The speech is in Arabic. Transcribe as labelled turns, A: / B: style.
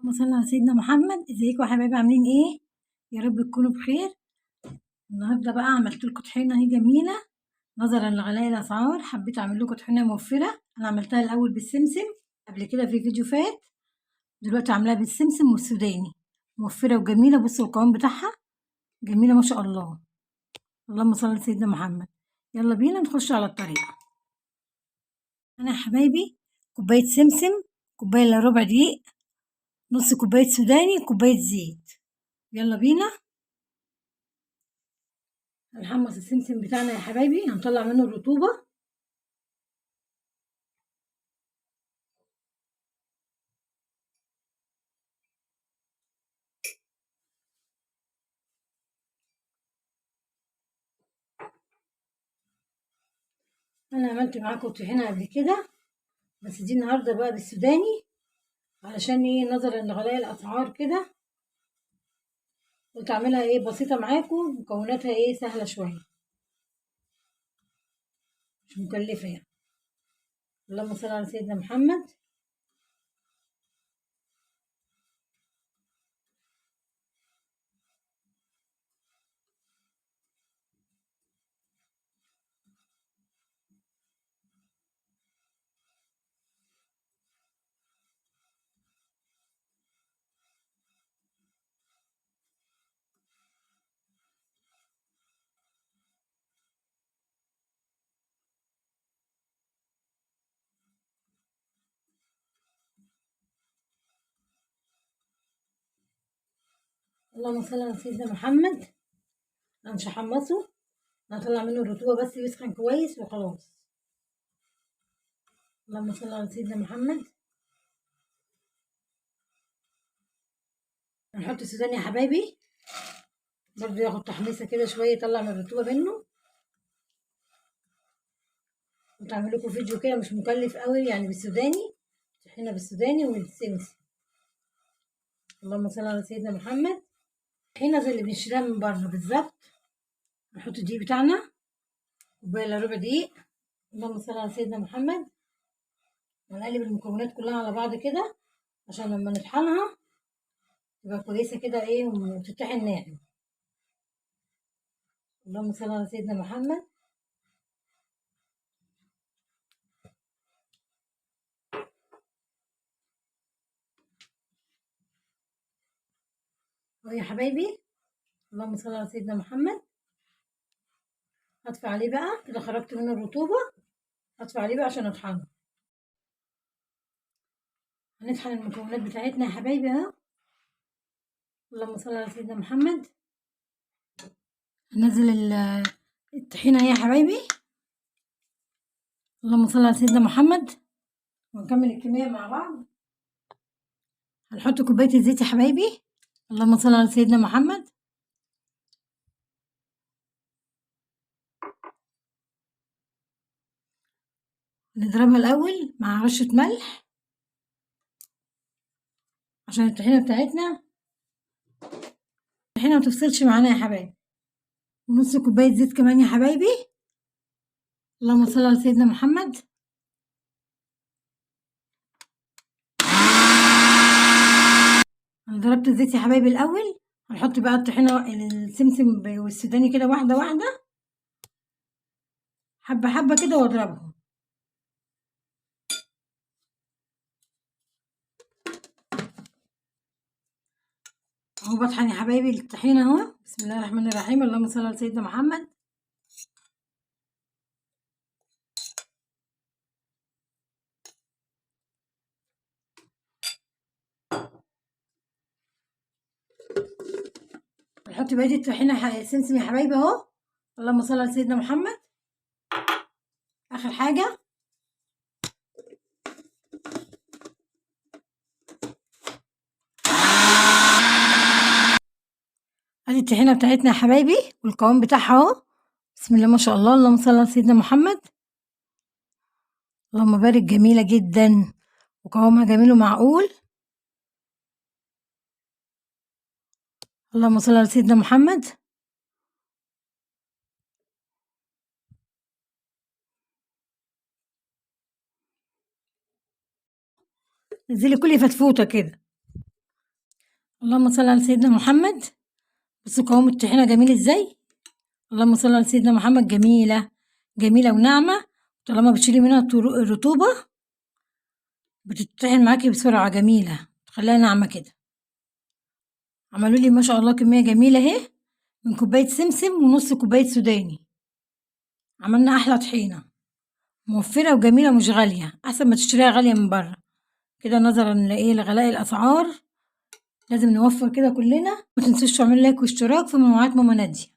A: اللهم صل على سيدنا محمد. ازيكم يا حبايبي، عاملين ايه؟ يا رب تكونوا بخير. النهارده بقى عملت لكم طحينه اهي جميله. نظرا لغلاء الاسعار حبيت اعمل لكم طحينه موفره. انا عملتها الاول بالسمسم قبل كده في فيديو فات. دلوقتي عاملاها بالسمسم والسوداني، موفره وجميله. بصوا القوام بتاعها جميله ما شاء الله. اللهم صل على سيدنا محمد. يلا بينا نخش على الطريقه. انا يا حبايبي كوبايه سمسم، كوبايه الا ربع دقيق، نص كوبايه سوداني، كوبايه زيت. يلا بينا هنحمص السمسم بتاعنا يا حبايبي، هنطلع منه الرطوبة. انا عملت معاكم طحينة قبل كده، بس دي النهاردة بقى بالسوداني. علشان ايه؟ نظرا لغلاء الاسعار كده قلت اعملها ايه بسيطة معاكم، مكوناتها ايه سهلة شوية، مش مكلفة يعني. اللهم صل على سيدنا محمد. اللهم صل على سيدنا محمد. انا مش هحمصه، انا هطلع منه الرطوبة بس يسخن كويس وخلاص. اللهم صل على سيدنا محمد. هنحط السوداني يا حبايبي برضو ياخد تحميصة كده شوية، يطلع من الرطوبة منه. كنت عامل لكم فيديو كده مش مكلف قوي يعني بالسوداني، طحينة بالسوداني والسمسم. اللهم صل على سيدنا محمد. طحينة زي اللي بنشتريها من بره بالظبط. نحط الدقيق بتاعنا، كوباية الا ربع دقيق. اللهم صل على سيدنا محمد. ونقلب المكونات كلها على بعض كده عشان لما نطحنها تبقى كويسة كده ايه وتطحن ناعم. اللهم صل على سيدنا محمد. اهو يا حبايبي، اللهم صل على سيدنا محمد. هطفي عليه بقى كده، خرجت منه الرطوبة. هطفي عليه بقى عشان اطحنه. هنطحن المكونات بتاعتنا يا حبايبي اهو. اللهم صل على سيدنا محمد. هنزل الطحينة اهي يا حبايبي. اللهم صل على سيدنا محمد. ونكمل الكمية مع بعض. هنحط كوباية الزيت يا حبايبي. اللهم صل على سيدنا محمد. نضربها الأول مع رشة ملح عشان الطحينة بتاعتنا الطحينة متفصلش معانا يا حبايبي. ونص كوباية زيت كمان يا حبايبي. اللهم صل على سيدنا محمد. أنا ضربت الزيت يا حبايبي الأول. هنحط بقى الطحينة السمسم والسوداني كده واحدة واحدة، حبة حبة كده واضربهم. اهو بطحن يا حبايبي الطحينة اهو. بسم الله الرحمن الرحيم. اللهم صل على سيدنا محمد. نحط بقية الطحينة سمسم يا حبايبي اهو. اللهم صل على سيدنا محمد. اخر حاجة ادي الطحينة بتاعتنا يا حبايبي والقوام بتاعها اهو. بسم الله ما شاء الله. اللهم صل على سيدنا محمد. اللهم بارك، جميلة جدا وقوامها جميل ومعقول. اللهم صل على سيدنا محمد. نزلي كل فتفوتة كده. اللهم صل على سيدنا محمد. بصوا قوام الطحينة جميل ازاي. اللهم صل على سيدنا محمد. جميلة جميلة وناعمة، طالما بتشيلي منها الرطوبة بتطحن معاكي بسرعة، جميلة تخليها ناعمة كده. عملوا لي ما شاء الله كمية جميلة اهي، من كوباية سمسم ونص كوباية سوداني. عملنا أحلى طحينة موفرة وجميلة، مش غالية، أحسن ما تشتريها غالية من بره كده. نظرا لغلاء الأسعار لازم نوفر كده كلنا. ما تنسوش تعملوا لايك واشتراك في منوعات ماما نادية.